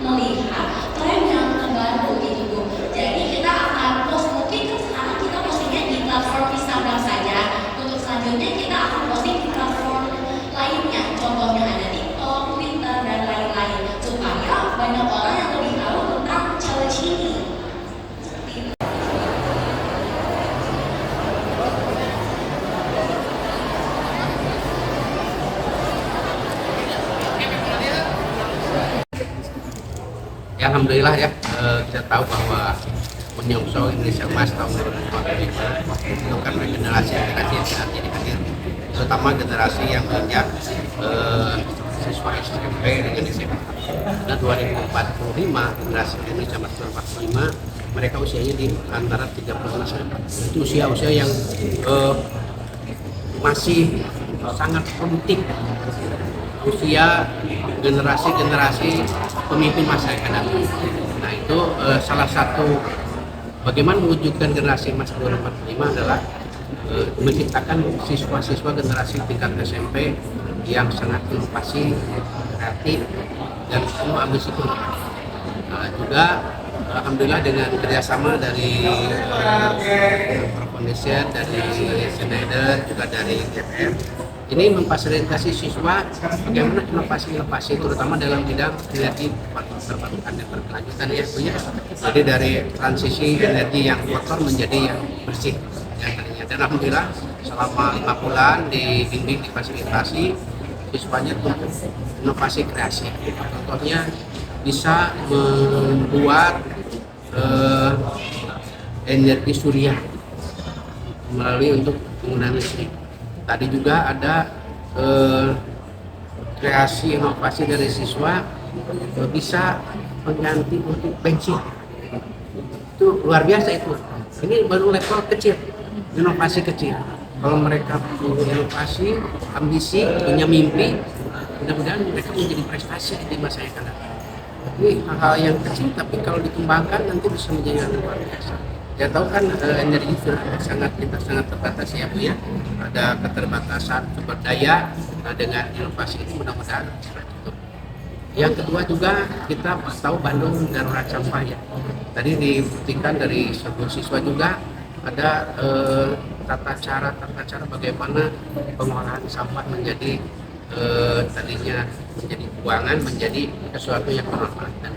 melihat tren yang terbaru gitu Bu. Jadi kita akan post, mungkin kan sekarang kita postingnya di platform Instagram saja. Untuk selanjutnya kita akan posting di platform lainnya, contohnya ada TikTok, Twitter, dan lain-lain, supaya banyak orang yang lebih tahu tentang challenge ini. Ya, alhamdulillah ya, kita tahu bahwa menyongsong Indonesia Emas tahun 2045 itu kan generasi yang saat ini hadir, terutama generasi yang banyak siswa SMP dengan SMA. Nah, 2045 generasi Indonesia Emas 2045 mereka usianya di antara 35 sampai 40. Itu usia-usia yang masih sangat penting, usia generasi pemimpin masa yang akan datang. Nah, itu salah satu bagaimana mewujudkan generasi emas 2045 adalah menciptakan siswa-siswa generasi tingkat SMP yang sangat inovasi, kreatif, dan penuh ambisi. Juga alhamdulillah dengan kerjasama dari Foundation, dari Schneider, juga dari DPR, ini memfasilitasi siswa bagaimana inovasi-inovasi terutama dalam bidang energi terbarukan dan berkelanjutan ya Bu ya. Jadi dari transisi energi yang kotor menjadi yang bersih yang tadinya. Dan alhamdulillah selama 5 bulan dibimbing, difasilitasi, siswanya tumbuh inovasi kreasi. Contohnya bisa membuat energi surya melalui untuk penggunaan listrik. Tadi juga ada kreasi inovasi dari siswa bisa mengganti untuk bensin. Itu luar biasa itu. Ini baru level kecil, inovasi kecil. Kalau mereka punya inovasi, ambisi, punya mimpi, mudah-mudahan mereka menjadi prestasi di masa yang akan datang. Tapi hal-hal yang kecil, tapi kalau dikembangkan nanti bisa menjadi yang luar biasa. Ya tahu kan energi kita sangat terbatas ya Bu ya. Ada keterbatasan sumber daya. Nah, dengan inovasi ini mudah-mudahan bisa cukup. Yang kedua juga kita tahu Bandung darurat sampah ya. Tadi dibuktikan dari sebuah siswa juga ada tata cara bagaimana pengolahan sampah menjadi tadinya menjadi buangan menjadi sesuatu yang bermanfaat dan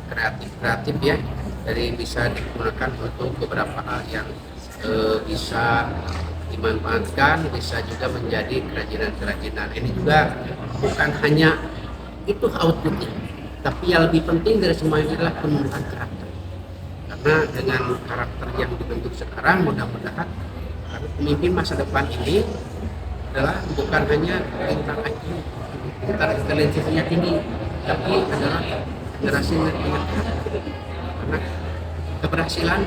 kreatif ya. Jadi bisa digunakan untuk beberapa hal yang bisa dimanfaatkan, bisa juga menjadi kerajinan-kerajinan. Ini juga bukan hanya itu outputnya, tapi yang lebih penting dari semuanya adalah penumbuhan karakter. Karena dengan karakter yang dibentuk sekarang, mudah-mudahan pemimpin masa depan ini adalah bukan hanya tentang IQ, intelijensinya tinggi, tapi adalah generasi yang punya karakter. Karena keberhasilan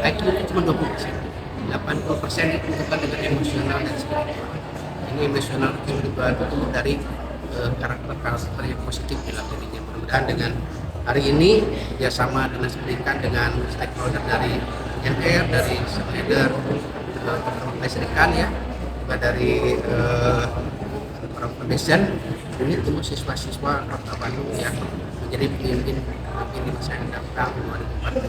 IQ itu cuma 20%, 80% itu bukan dengan emosional dan spiritual. Ini emosional spiritual itu tumbuh dari karakter yang positif dalam dirinya. Mudah-mudahan dengan hari ini kerjasama dinas pendidikan dengan stakeholder dari NR, dari Schneider, Serikan ya, juga dari Foundation, ini tumbuh siswa-siswa Kota Bandung yang menjadi pemimpin di masa yang datang 2040.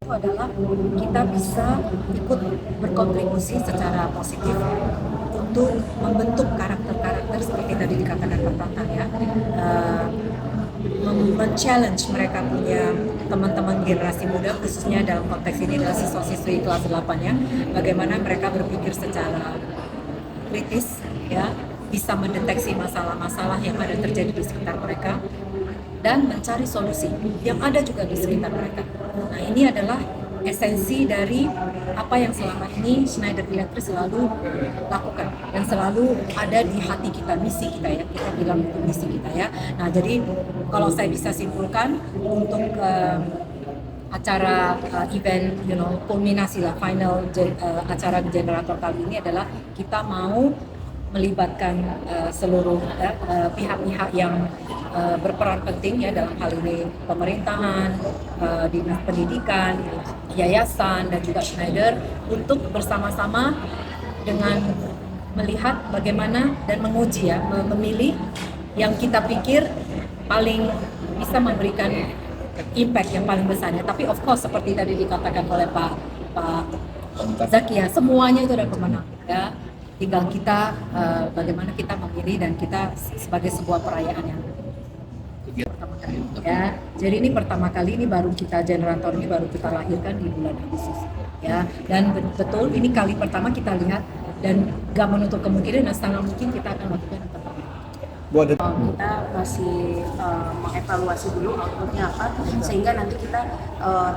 Itu adalah kita bisa ikut berkontribusi secara positif untuk membentuk karakter-karakter seperti tadi dikatakan Pak Pratang ya, men-challenge mereka punya teman-teman generasi muda, khususnya dalam konteks ini adalah siswa-siswi kelas 8 ya, bagaimana mereka berpikir secara kritis ya, bisa mendeteksi masalah-masalah yang ada terjadi di sekitar mereka dan mencari solusi yang ada juga di sekitar mereka. Nah, ini adalah esensi dari apa yang selama ini Schneider Electric selalu lakukan, yang selalu ada di hati kita, misi kita ya, kita bilang itu misi kita ya. Nah, jadi kalau saya bisa simpulkan untuk acara event, kulminasi lah, final acara generator kali ini adalah kita mau melibatkan seluruh pihak-pihak yang berperan penting ya dalam hal ini pemerintahan, dinas pendidikan, yayasan dan juga Schneider untuk bersama-sama dengan melihat bagaimana dan menguji ya, memilih yang kita pikir paling bisa memberikan impact yang paling besar. Tapi of course seperti tadi dikatakan oleh Pak Zaki ya, semuanya itu ada pemenang ya. Tinggal kita bagaimana kita memilih dan kita sebagai sebuah perayaan yang pertama kali ya. Jadi ini pertama kali, ini baru kita generator ini baru kita lahirkan di bulan Agustus ya. Dan betul ini kali pertama kita lihat dan gak menutup kemungkinan dan sangat mungkin kita akan lakukan yang terbaik. Kita masih mengevaluasi dulu outputnya apa, sehingga nanti kita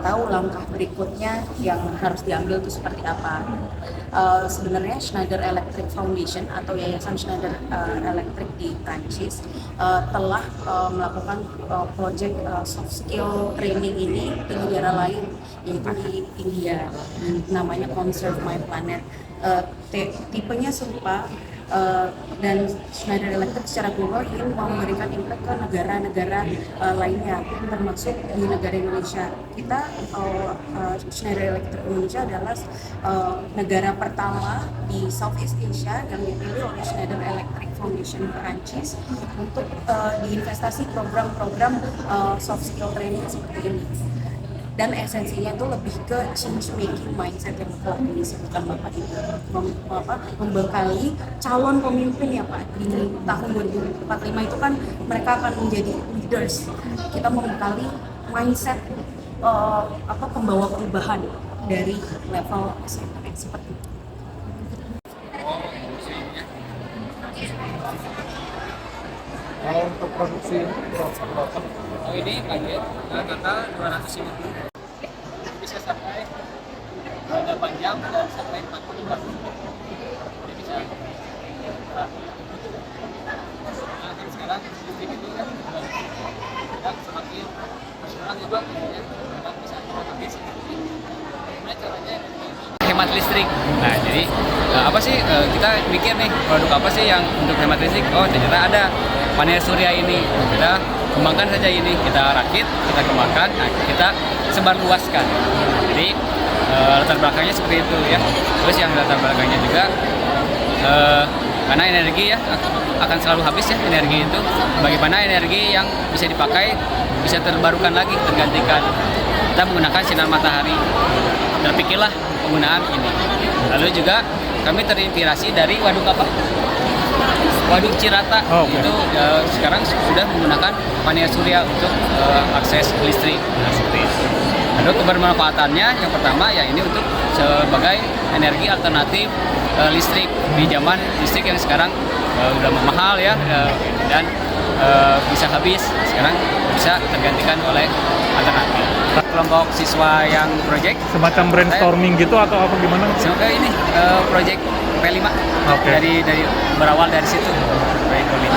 tahu langkah berikutnya yang harus diambil itu seperti apa. Sebenarnya Schneider Electric Foundation atau Yayasan Schneider Electric di Prancis telah melakukan project soft skill training ini di negara lain, yaitu di India, namanya Conserve My Planet. Tipenya serupa. Dan Schneider Electric secara global ingin memberikan impact ke negara-negara lainnya, termasuk di negara Indonesia. Kita Schneider Electric Indonesia adalah negara pertama di Southeast Asia yang dipilih oleh Schneider Electric Foundation Perancis untuk diinvestasi program-program soft skill training seperti ini. Dan esensinya itu lebih ke change making mindset yang tadi disebutkan Bapak itu, membekali calon pemimpin ya Pak di tahun 2045 itu kan mereka akan menjadi leaders. Kita membekali mindset pembawa perubahan dari level SMP seperti itu. Kalau untuk produksi ini budget total 250 bisa sampai 8 jam dan sampai 45 jadi bisa kan sekarang listrik itu kan semakin sekarang juga kan bisa habis gimana caranya hemat listrik. Nah jadi apa sih kita mikir nih produk apa sih yang untuk hemat listrik? Oh ternyata ada panel surya ini, kita kembangkan saja ini, kita rakit, kita kembangkan, nah kita sebarluaskan. Jadi latar belakangnya seperti itu ya. Terus yang latar belakangnya juga karena energi ya akan selalu habis ya energi itu. Bagaimana energi yang bisa dipakai bisa terbarukan lagi, tergantikan. Kita menggunakan sinar matahari. Terpikirlah penggunaan ini. Lalu juga kami terinspirasi dari waduk apa? Waduk Cirata. Itu sekarang sudah menggunakan panel surya untuk akses listrik. Nah, seperti itu. Lalu kebermanfaatannya yang pertama ya ini untuk sebagai energi alternatif listrik di zaman listrik yang sekarang udah mahal ya dan bisa habis, sekarang bisa tergantikan oleh alternatif. Kelompok siswa yang project semacam brainstorming gitu atau apa gimana? Semoga ini project P5 dari berawal dari situ. Proyek P5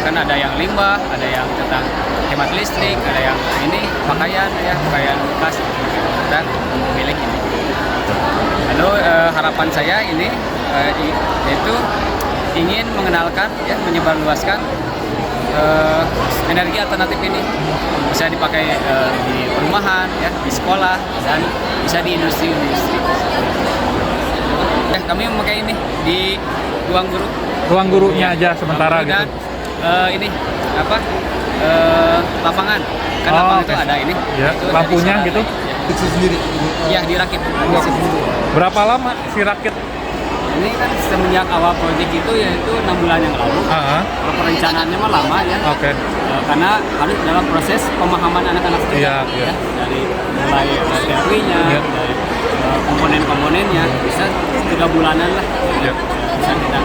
kan ada yang limbah, ada yang tentang hemat listrik, ada yang ini pakaian ya, pakaian bekas dan milik ini. Lalu harapan saya ini yaitu ingin mengenalkan ya, menyebarluaskan energi alternatif ini bisa dipakai di perumahan ya, di sekolah dan bisa di industri-industri. Kami memakai ini di ruang guru. Ruang gurunya aja sementara gitu. Dan ini apa? Lapangan. Kan lapangan itu ada ini. Ya, lampunya gitu. Itu sendiri. Ya, dirakit. Berapa lama si rakit? Ini kan semenjak awal proyek itu yaitu 6 bulan yang lalu. Kalau perencanaannya mah lama ya. Karena harus dalam proses pemahaman anak-anak juga. Ya. Dari mulai teorinya, dari komponen-komponennya bisa 3 bulanan lah. Bisa kita.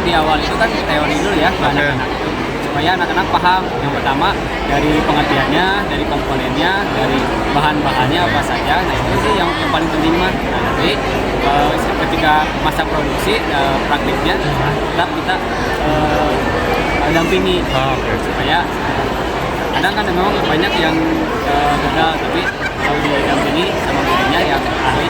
Di awal itu kan teori dulu ya anak-anak itu supaya anak-anak paham. Yang pertama dari pengertiannya, dari komponennya, dari bahan-bahannya apa saja. Nah itu sih yang paling penting mah. Nah, nanti ketika masa produksi praktiknya tetap kita dampingi supaya kadang kan memang banyak yang gagal, tapi kalau didampingi sama gurunya yang ahli.